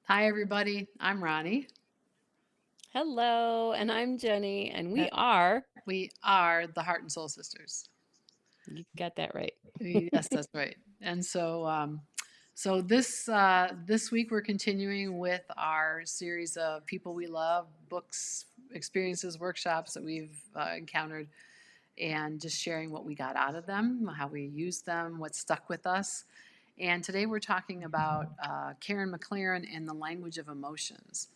Hi, everybody. I'm Ronnie. Hello, and I'm Jenny, and Uh, we are, We are the Heart and Soul Sisters. you got that right. Yes, that's right. And so this week we're continuing with our series of people we love, books, experiences, workshops that we've encountered, and just sharing what we got out of them, how we used them, what stuck with us. And today we're talking about Karen McLaren and the language of emotions.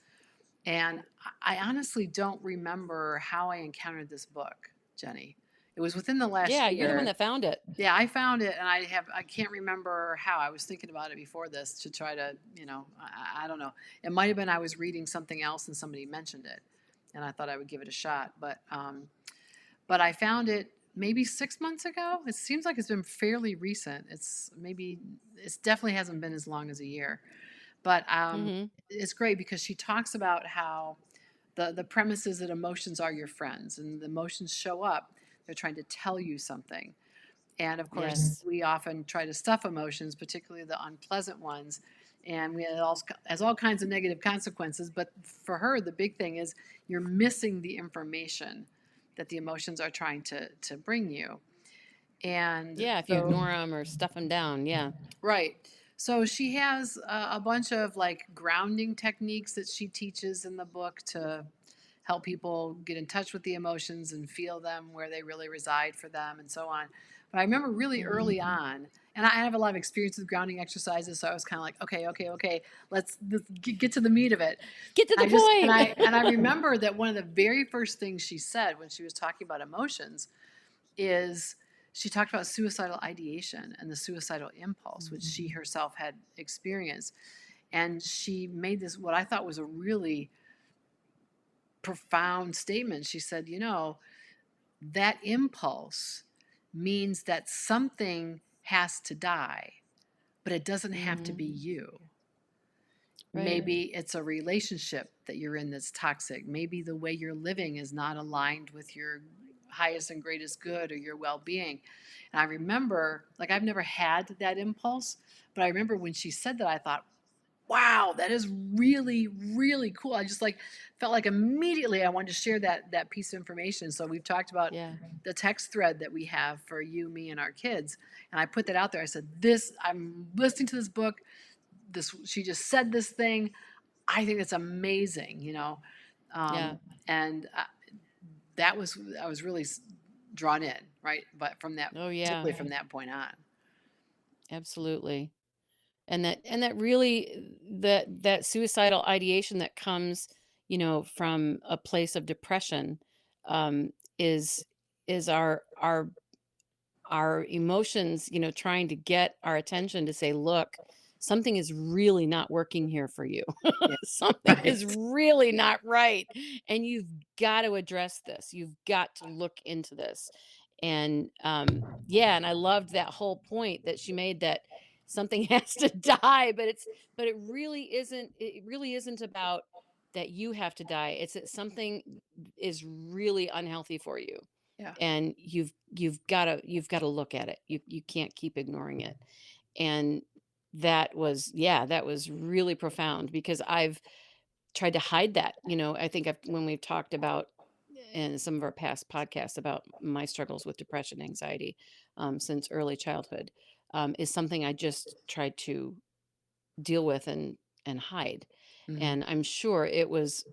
And I honestly don't remember how I encountered this book, Jenny. It was within the last Yeah, you're the one year. that found it. Yeah, I found it, and I can't remember how. I was thinking about it before this to try to, I don't know. It might have been I was reading something else and somebody mentioned it, and I thought I would give it a shot. But I found it maybe 6 months ago. It seems like it's been fairly recent. It's definitely hasn't been as long as a year. But Hmm. it's great because she talks about how the premise is that emotions are your friends, and the emotions show up. They're trying to tell you something. And of course, Yes. we often try to stuff emotions, particularly the unpleasant ones. And it all has all kinds of negative consequences. But for her, the big thing is you're missing the information that the emotions are trying to bring you. And Yeah, if you so, ignore them or stuff them down. Yeah. right. So she has a bunch of like grounding techniques that she teaches in the book to help people get in touch with the emotions and feel them where they really reside for them and so on. But I remember really Hmm. early on, and I have a lot of experience with grounding exercises, so I was kind of like, okay, let's get to the meat of it. Get to And the I just and I and I point. remember that one of the very first things she said when she was talking about emotions is she talked about suicidal ideation and the suicidal impulse, which she herself had experienced. And she made this, what I thought was a really profound statement. She said, that impulse means that something has to die, but it doesn't have to Hmm. be you. Right. Maybe it's a relationship that you're in that's toxic. Maybe the way you're living is not aligned with your highest and greatest good or your well being. And I remember, like, I've never had that impulse, but I remember when she said that, I thought, wow, that is really, really cool. I just like felt like immediately I wanted to share that piece of information. So we've talked about Yeah. the text thread that we have for you, me, and our kids. And I put that out there. I said, this, I'm listening to this book. She just said this thing. I think it's amazing, Yeah. um, and that was I was really drawn in, right? But Oh, yeah. particularly from that point on, Absolutely. And that really that suicidal ideation that comes, from a place of depression, um, is is our emotions, trying to get our attention to say, look, something is really not working here for you. yeah, Something is right, really not right. And you've got to address this. You've got to look into this. And yeah, and I loved that whole point that she made that something has to die, but it really isn't about that you have to die. It's that something is really unhealthy for you yeah, and you've got to look at it. You can't keep ignoring it. And that was really profound because I've tried to hide that. I think when we've talked about in some of our past podcasts about my struggles with depression, anxiety, since early childhood, is something I just tried to deal with and hide. hmm, And I'm sure it was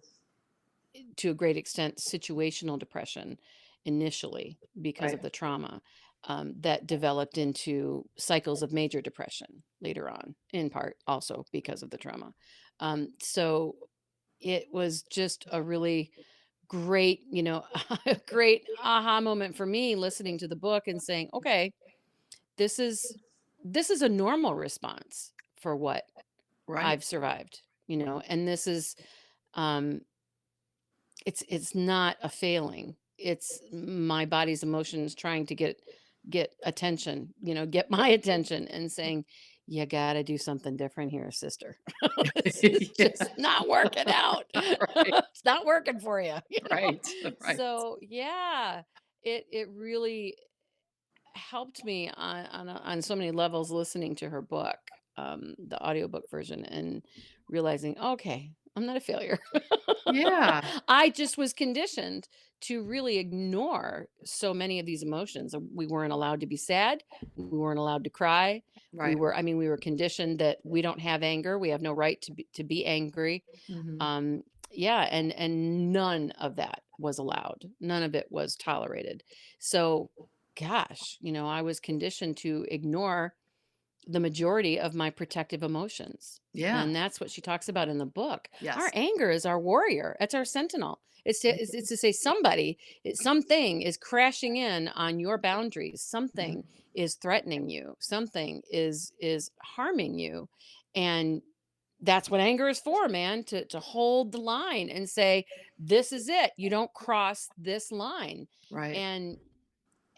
to a great extent situational depression initially because right, of the trauma, that developed into cycles of major depression later on, in part also because of the trauma. So it was just a really great, a great aha moment for me listening to the book and saying, okay, this is this is a normal response for what right, I've survived, and this is um it's not a failing. It's my body's emotions trying to get attention, get my attention and saying, "You gotta do something different here, sister. This is yeah, just not working out. right, It's not working for you." right, right. So, yeah, it really helped me on so many levels listening to her book. the audiobook version and realizing, okay, I'm not a failure. Yeah. I just was conditioned to really ignore so many of these emotions. We weren't allowed to be sad. We weren't allowed to cry. Right. We were conditioned that we don't have anger. We have no right to be angry. Hmm. Um, yeah, and none of that was allowed. None of it was tolerated. So, gosh, I was conditioned to ignore the majority of my protective emotions. Yeah. And that's what she talks about in the book. Our Yes. anger is our warrior. It's our sentinel. It's to say something is crashing in on your boundaries. Mhm. Something is threatening you. Something is harming you. And that's what anger is for, man, to hold the line and say, this is it. You don't cross this line. Right.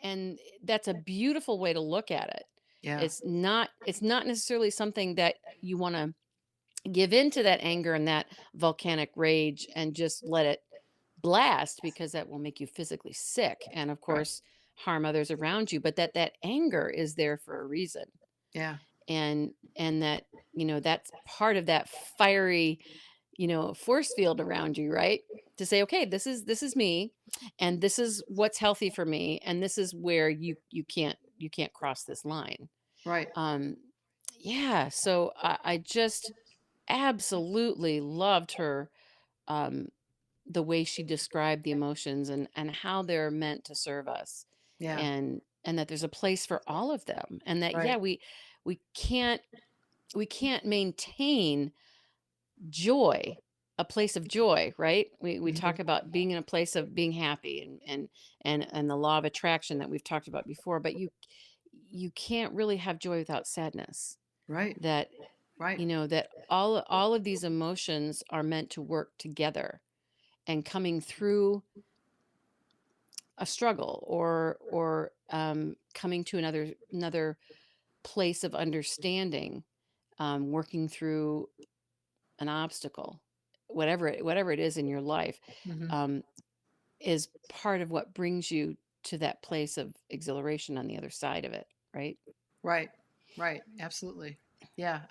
And that's a beautiful way to look at it. Yeah. It's not necessarily something that you want to give into that anger and that volcanic rage and just let it blast, because that will make you physically sick and of Right. course harm others around you, but that anger is there for a reason. Yeah. And that, that's part of that fiery, force field around you, right? To say, okay, this is me, and this is what's healthy for me, and this is where you can't cross this line. Right. um yeah, so I just absolutely loved her, um the way she described the emotions and how they're meant to serve us, Yeah. and that there's a place for all of them, and that, yeah, Right. we can't we can't maintain joy, a place of joy, right? We talk Mhm. about being in a place of being happy, and the law of attraction that we've talked about before, but you can't really have joy without sadness. Right. That, Right. that all of these emotions are meant to work together, and coming through a struggle, or coming to another place of understanding, working through an obstacle, whatever it is in your life, Mhm. um, is part of what brings you to that place of exhilaration on the other side of it, right? Right. Right. Absolutely. Yeah.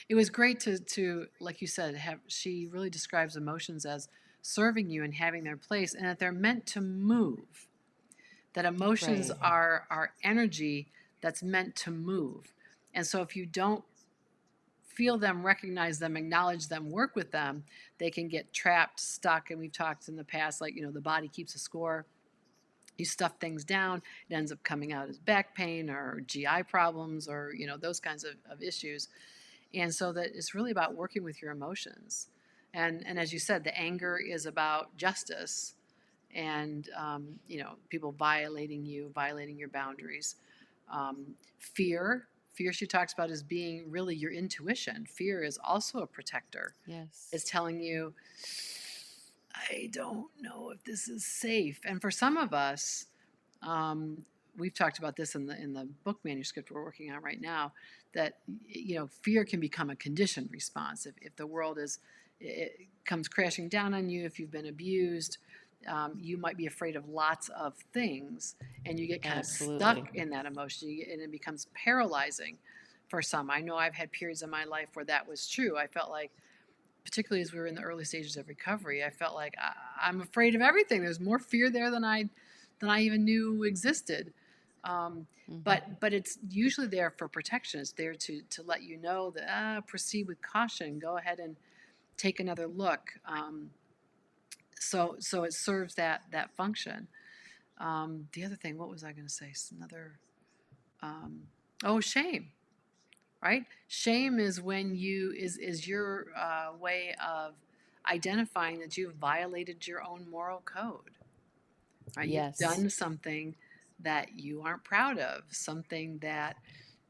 It was great to like you said, have she really describes emotions as serving you and having their place, and that they're meant to move. That emotions Right. are energy that's meant to move. And so if you don't feel them, recognize them, acknowledge them, work with them, they can get trapped, stuck. And we've talked in the past, like, the body keeps a score. You stuff things down, it ends up coming out as back pain or GI problems, or, those kinds of issues. And so that it's really about working with your emotions. And as you said, the anger is about justice, and people violating your boundaries. Fear she talks about as being really your intuition. Fear is also a protector. It's Yes. telling you, I don't know if this is safe. And for some of us, um, we've talked about this in the book manuscript we're working on right now, that fear can become a conditioned response. If the world it comes crashing down on you, if you've been abused, you might be afraid of lots of things, and you get kind of Absolutely. stuck in that emotion, and it becomes paralyzing for some. I know I've had periods in my life where that was true. I felt like, particularly as we were in the early stages of recovery, I felt like I'm afraid of everything. There's more fear there than I even knew existed. Um, Hmm. but it's usually there for protection. It's there to let you know that, proceed with caution. Go ahead and take another look. So it serves that function. The other thing, what was I going to say? Another. Um, oh, shame. Right? Shame is when is your way of identifying that you've violated your own moral code. Right? You've Yes. done something that you aren't proud of, something that,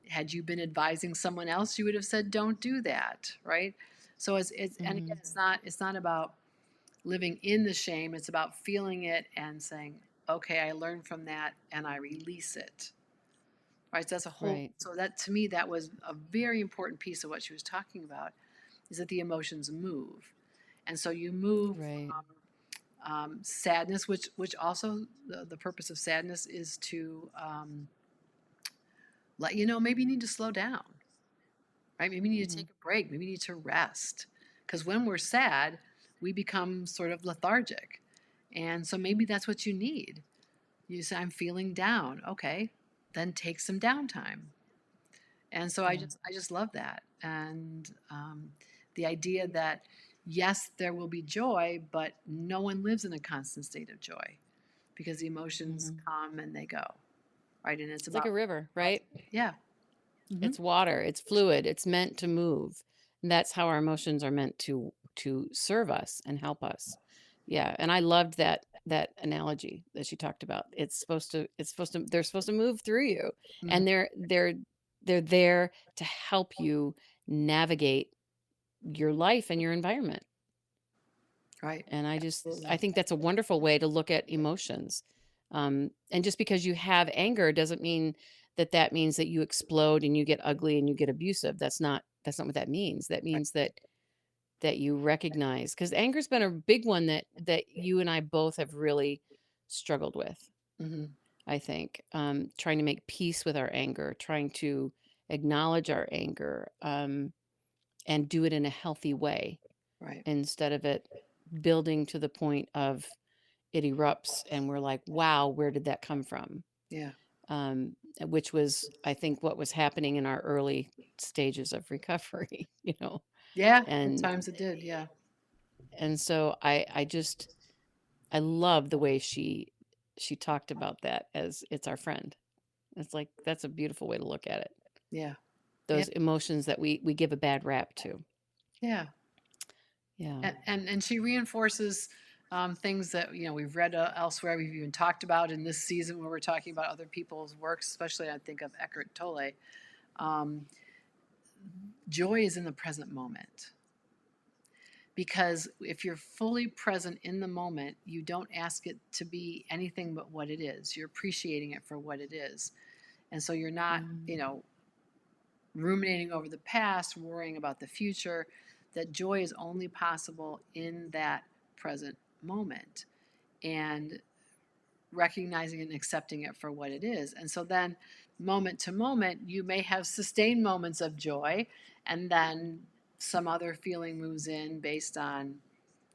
had you been advising someone else, you would have said, "Don't do that." Right? So and again, Hmm. it's not about living in the shame. It's about feeling it and saying, "Okay, I learned from that, and I release it." Right? So that's a whole. Right. So that, to me, that was a very important piece of what she was talking about, is that the emotions move, and so you move Right. from sadness, which also the purpose of sadness is to let you know maybe you need to slow down. right? Maybe you need to Mhm. take a break. Maybe you need to rest. Because when we're sad, we become sort of lethargic. And so maybe that's what you need. You say, I'm feeling down. Okay, then take some downtime. And so Yeah. I just love that. And the idea that, yes, there will be joy, but no one lives in a constant state of joy because the emotions Mhm. come and they go, right? And it's It's like a about, river, right? yeah. Hmm. It's water, it's fluid, it's meant to move. And that's how our emotions are meant to serve us and help us. Yeah, and I loved that analogy that she talked about. It's supposed to they're supposed to move through you, Hmm. and they're there to help you navigate your life and your environment. Right. And I Absolutely. think that's a wonderful way to look at emotions. And just because you have anger doesn't mean that means that you explode and you get ugly and you get abusive. That's not what that means. That Right. means that you recognize, because anger's been a big one that you and I both have really struggled with. Hmm. I think trying to make peace with our anger, trying to acknowledge our anger, and do it in a healthy way Right. instead of it building to the point of it erupts and we're like, wow, where did that come from? Yeah. Which was, I think, what was happening in our early stages of recovery, Yeah. At and times it did. Yeah. so I love the way she talked about that as it's our friend. It's like that's a beautiful way to look at it. Yeah. Yeah. Those emotions that we give a bad rap to. Yeah. Yeah. And she reinforces things that we've read elsewhere. We've even talked about in this season where we're talking about other people's works, especially I think of Eckhart Tolle. Um, Joy is in the present moment because if you're fully present in the moment, you don't ask it to be anything but what it is. You're appreciating it for what it is, and so you're not Mm, ruminating over the past, worrying about the future. That joy is only possible in that present moment. And recognizing and accepting it for what it is. And so then, moment to moment, you may have sustained moments of joy, and then some other feeling moves in based on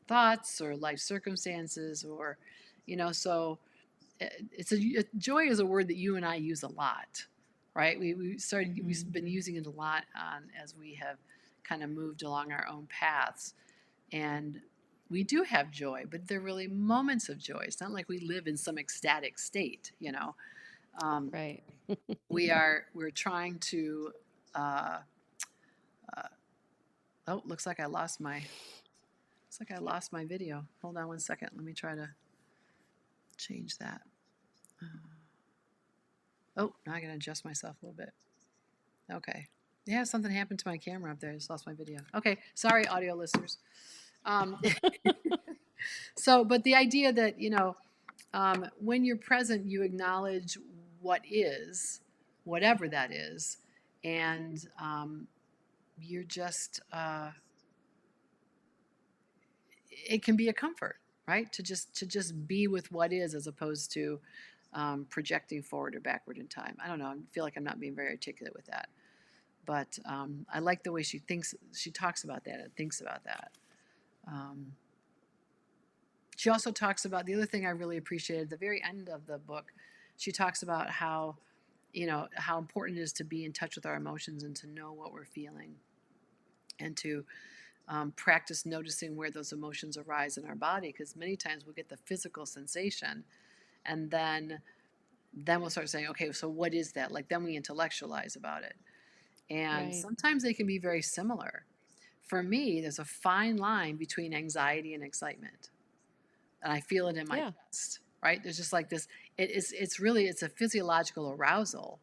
thoughts or life circumstances, or, so joy is a word that you and I use a lot, right? We've mhm. been using it a lot as we have kind of moved along our own paths. And we do have joy, but they're really moments of joy. It's not like we live in some ecstatic state. Um, Right. we're trying to. Uh, uh, oh, looks like I lost my video. Hold on one second. Let me try to change that. Uh, oh, now I gotta adjust myself a little bit. Okay. Yeah, something happened to my camera up there. I just lost my video. Okay, sorry, audio listeners. Um, but the idea that when you're present, you acknowledge what is, whatever that is, and you're just, it can be a comfort, right? To just be with what is as opposed to projecting forward or backward in time. I don't know. I feel like I'm not being very articulate with that. But I like the way she talks about that and thinks about that. Um, She also talks about the other thing I really appreciated at the very end of the book. She talks about how important it is to be in touch with our emotions and to know what we're feeling and to practice noticing where those emotions arise in our body because many times we'll get the physical sensation and then we'll start saying, okay, so what is that? Like then we intellectualize about it. And Right. sometimes they can be very similar. For me, there's a fine line between anxiety and excitement, and I feel it in my Yeah. chest, right? There's just like this. It's a physiological arousal,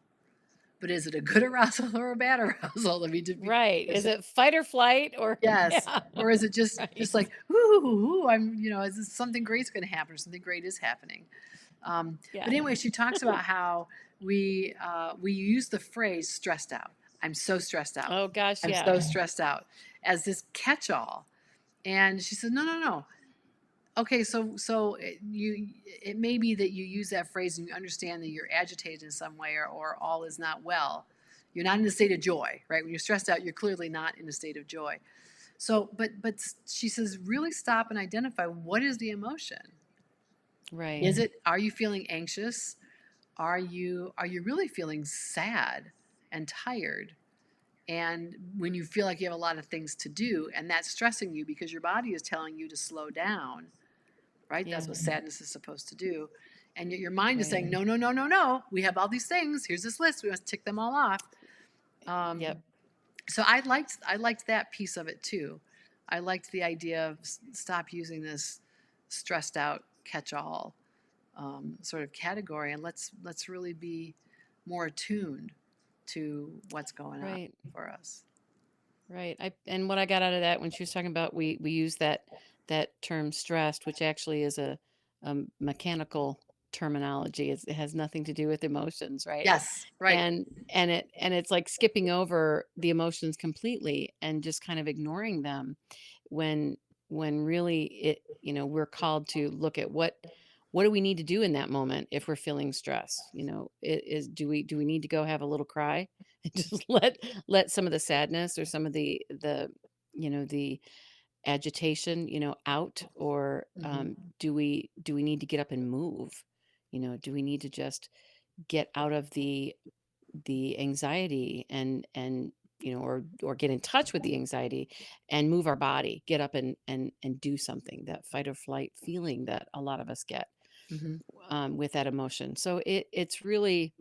but is it a good arousal or a bad arousal? I mean, to be Right. Is it fight or flight or yes, yeah. or is it just Right. like ooh, is this something great's going to happen or something great is happening? But Yeah. anyway, she talks about how we use the phrase "stressed out." I'm so stressed out. Oh gosh, I'm yeah. so stressed out as this catch-all. And she said, no, no, no. Okay, so it may be that you use that phrase and you understand that you're agitated in some way or all is not well, You're not in a state of joy, right? When you're stressed out, you're clearly not in a state of joy. So, but she says, really stop and identify, what is the emotion? Right. Is it, are you feeling anxious? Are you really feeling sad and tired? And when you feel like you have a lot of things to do and that's stressing you because your body is telling you to slow down, right? That's Yeah. what sadness is supposed to do. And yet your mind is Right. saying, no, no, no, no, no. We have all these things. Here's this list. We must tick them all off. Yep. So I liked that piece of it too. I liked the idea of stop using this stressed out catch-all sort of category, and let's really be more attuned to what's going on Right. for us. Right. And what I got out of that when she was talking about we use that term stressed, which actually is a mechanical terminology. It has nothing to do with emotions, right? Yes, right. And it's like skipping over the emotions completely and just kind of ignoring them when really we're called to look at what do we need to do in that moment if we're feeling stress. Do we need to go have a little cry and just let some of the sadness or some of the agitation out, or Hmm. do we need to get up and move? Do we need to just get out of the anxiety and or get in touch with the anxiety and move our body, get up and do something, that fight or flight feeling that a lot of us get Hmm. with that emotion. So it's really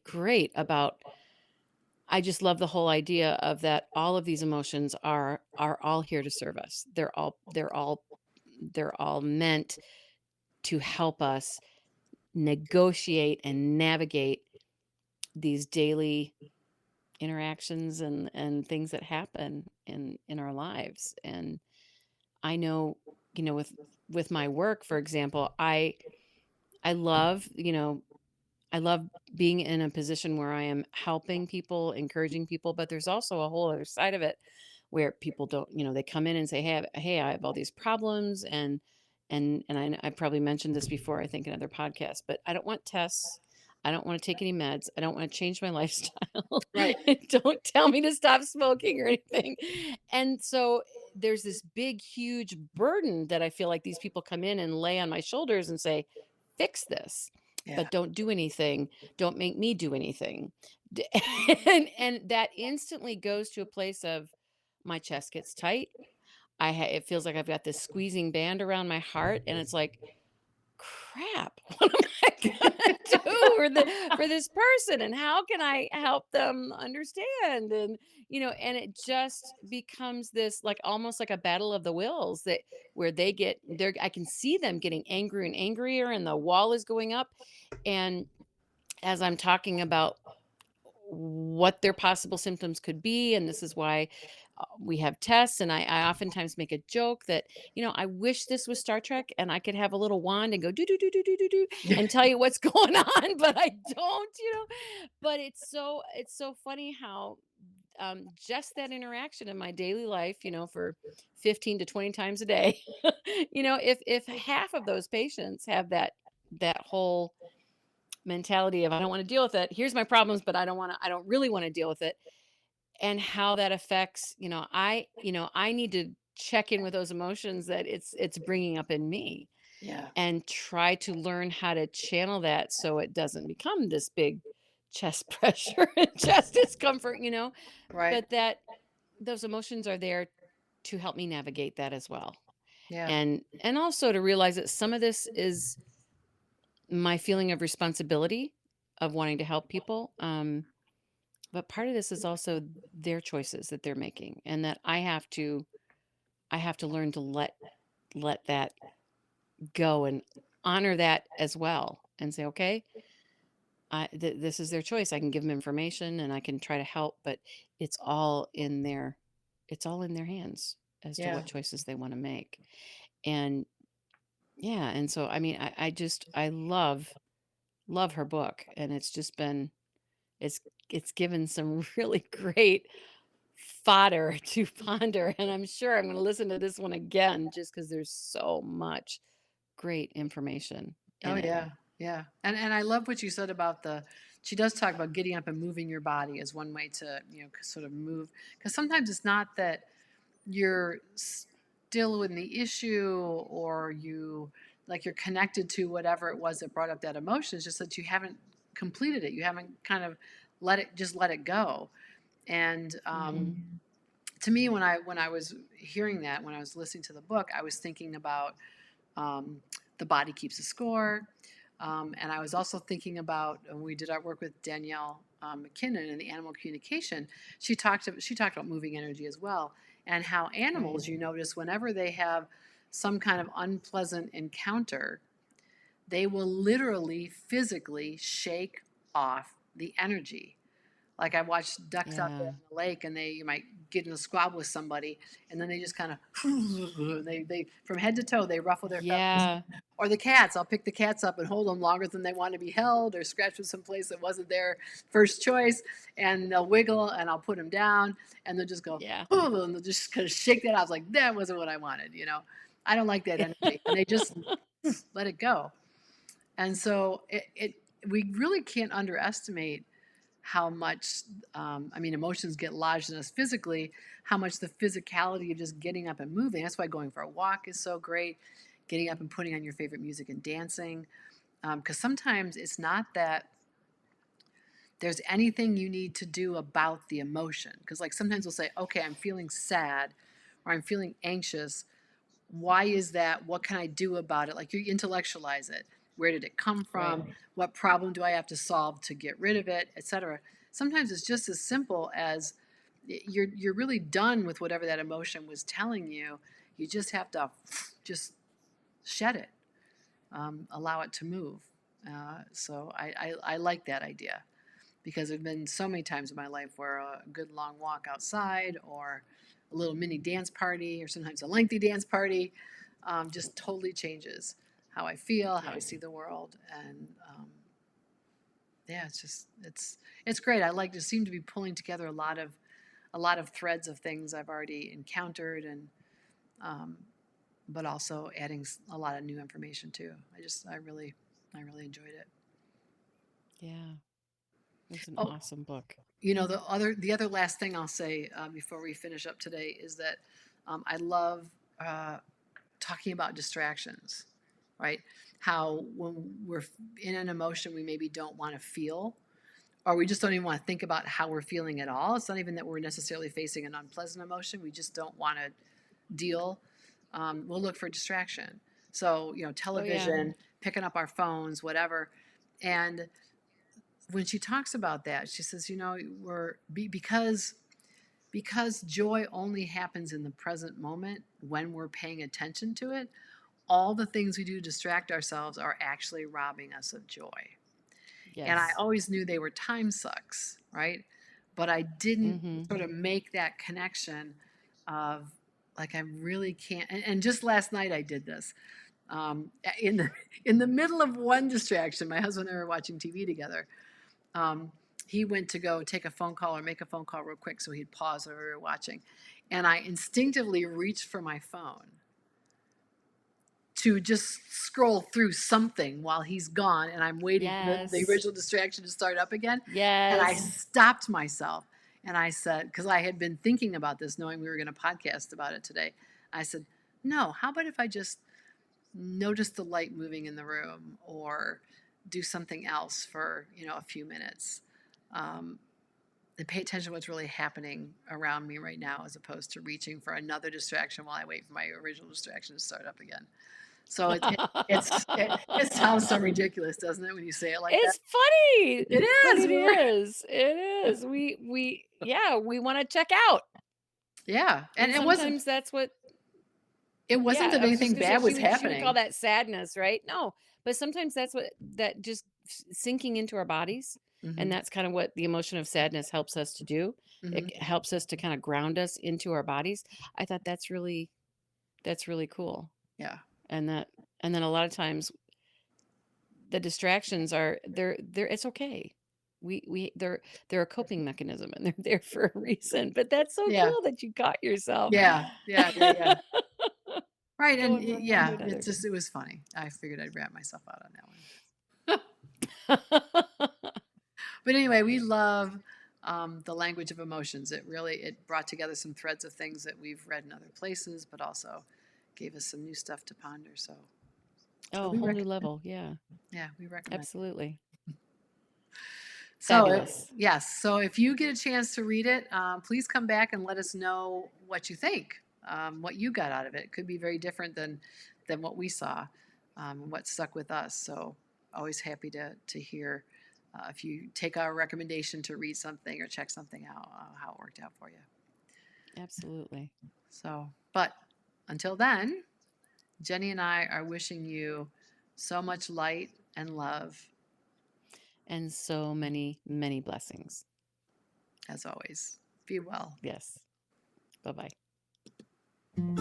great about, I just love the whole idea of that all of these emotions are all here to serve us. They're all meant to help us negotiate and navigate these daily interactions and things that happen in our lives. And I know, with my work, for example, I love, I love being in a position where I am helping people, encouraging people, but there's also a whole other side of it where people don't, they come in and say, hey, I have all these problems, and I probably mentioned this before, I think in other podcasts, but I don't want tests. I don't want to take any meds. I don't want to change my lifestyle. Right. Don't tell me to stop smoking or anything. And so there's this big, huge burden that I feel like these people come in and lay on my shoulders and say, fix this, Yeah. but don't do anything. Don't make me do anything. D- and that instantly goes to a place of my chest gets tight. It feels like I've got this squeezing band around my heart, and it's like, crap, what am I gonna do for this person, and how can I help them understand? And it just becomes this, like, almost like a battle of the wills, that where I can see them getting angrier and angrier, and the wall is going up. And as I'm talking about what their possible symptoms could be, and this is why we have tests, and I oftentimes make a joke that, I wish this was Star Trek and I could have a little wand and go do do do do do do do and tell you what's going on, but I don't. But it's so funny how just that interaction in my daily life, for 15 to 20 times a day, if half of those patients have that whole mentality of, I don't want to deal with it. Here's my problems, but I don't really want to deal with it. And how that affects, I need to check in with those emotions that it's bringing up in me, Yeah. and try to learn how to channel that so it doesn't become this big chest pressure and chest discomfort, Right. but that those emotions are there to help me navigate that as well. Yeah. And also to realize that some of this is my feeling of responsibility of wanting to help people. But part of this is also their choices that they're making, and that I have to learn to let that go and honor that as well, and say, okay, this is their choice. I can give them information and I can try to help, but it's all in their it's all in their hands as to Yeah. what choices they want to make. And yeah, and so I mean, I love her book, and it's just been it's it's given some really great fodder to ponder, and I'm sure I'm going to listen to this one again just because there's so much great information Oh in it. yeah. Yeah. And I love what you said about the she does talk about getting up and moving your body as one way to, sort of move. Because sometimes it's not that you're still in the issue, or you're connected to whatever it was that brought up that emotion. It's just that you haven't completed it. You haven't kind of let it go. And to me, when I was hearing that, when I was listening to the book, I was thinking about the body keeps a score. And I was also thinking about, when we did our work with Danielle McKinnon in the animal communication, she talked about moving energy as well, and how animals, you notice, whenever they have some kind of unpleasant encounter, they will literally physically shake off the energy. Like, I watched ducks out there Yeah. in the lake, and you might get in a squabble with somebody, and then they just kind of they from head to toe they ruffle their feathers. Yeah. Or the cats, I'll pick the cats up and hold them longer than they want to be held, or scratch with some place that wasn't their first choice, and they'll wiggle, and I'll put them down, and they'll just go, Yeah. oh, and they'll just kind of shake that. I was like, that wasn't what I wanted. I don't like that energy, and they just let it go. And so we really can't underestimate how much, emotions get lodged in us physically, how much the physicality of just getting up and moving. That's why going for a walk is so great. Getting up and putting on your favorite music and dancing. Because sometimes it's not that there's anything you need to do about the emotion. Because, like, sometimes we'll say, okay, I'm feeling sad, or I'm feeling anxious. Why is that? What can I do about it? Like, you intellectualize it. Where did it come from? Right. What problem do I have to solve to get rid of it, etc. Sometimes it's just as simple as you're really done with whatever that emotion was telling you. You just have to just shed it, allow it to move. So I like that idea, because there have been so many times in my life where a good long walk outside, or a little mini dance party, or sometimes a lengthy dance party, just totally changes how I feel, how I see the world. And yeah, it's great. I like to seem to be pulling together a lot of threads of things I've already encountered, and but also adding a lot of new information too. I really enjoyed it. Yeah. It's an Oh, awesome book. the other last thing I'll say before we finish up today is that I love talking about distractions, right? How when we're in an emotion we maybe don't want to feel, or we just don't even want to think about how we're feeling at all. It's not even that we're necessarily facing an unpleasant emotion. We just don't want to deal. We'll look for distraction. So, Oh, yeah. television, picking up our phones, whatever. And when she talks about that, she says, because joy only happens in the present moment when we're paying attention to it, all the things we do to distract ourselves are actually robbing us of joy. And I Yes. always knew they were time sucks, right? But I didn't sort of make that connection of, like, I really can't. And just last night I did this. In the middle of one distraction, my husband and I were watching TV together. He went to go take a phone call or make a phone call real quick, so he'd pause while we were watching. And I instinctively reached for my phone to just scroll through something while he's gone, and I'm waiting for the Yes. original distraction to start up again. And I Yes. stopped myself, and I said, because I had been thinking about this, knowing we were going to podcast about it today, I said, no, how about if I just notice the light moving in the room, or do something else for a few minutes, and pay attention to what's really happening around me right now, as opposed to reaching for another distraction while I wait for my original distraction to start up again. So it sounds so ridiculous, doesn't it, when you say it like that? It's funny, It but is. it is. It is. We wanna check out, Yeah, and and sometimes that's what it wasn't yeah, that I was just anything gonna say bad was she would call happening. that sadness, right? No, but sometimes that's what that just sinking into our bodies, and Mhm, that's kind of what the emotion of sadness helps us to do. mhm. It helps us to kinda ground us into our bodies. I thought that's really cool, Yeah, and then a lot of times the distractions are they're it's okay. They're a coping mechanism, and they're there for a reason, but that's so yeah, cool that you caught yourself yeah. Right, and going from one to yeah, another. it was funny. I figured I'd wrap myself out on that one. But anyway, we love the language of emotions. It brought together some threads of things that we've read in other places, but also gave us some new stuff to ponder. So Oh, a we whole new recommend. level. Yeah, Yeah, we recommend. absolutely. So Fabulous. yes, so if you get a chance to read it, please come back and let us know what you think, what you got out of it. It could be very different than what we saw, what stuck with us. So always happy to hear if you take our recommendation to read something or check something out, how it worked out for you. Absolutely. So, but until then, Jenny and I are wishing you so much light and love And so many, many blessings. as always. Be well. Yes. Bye bye.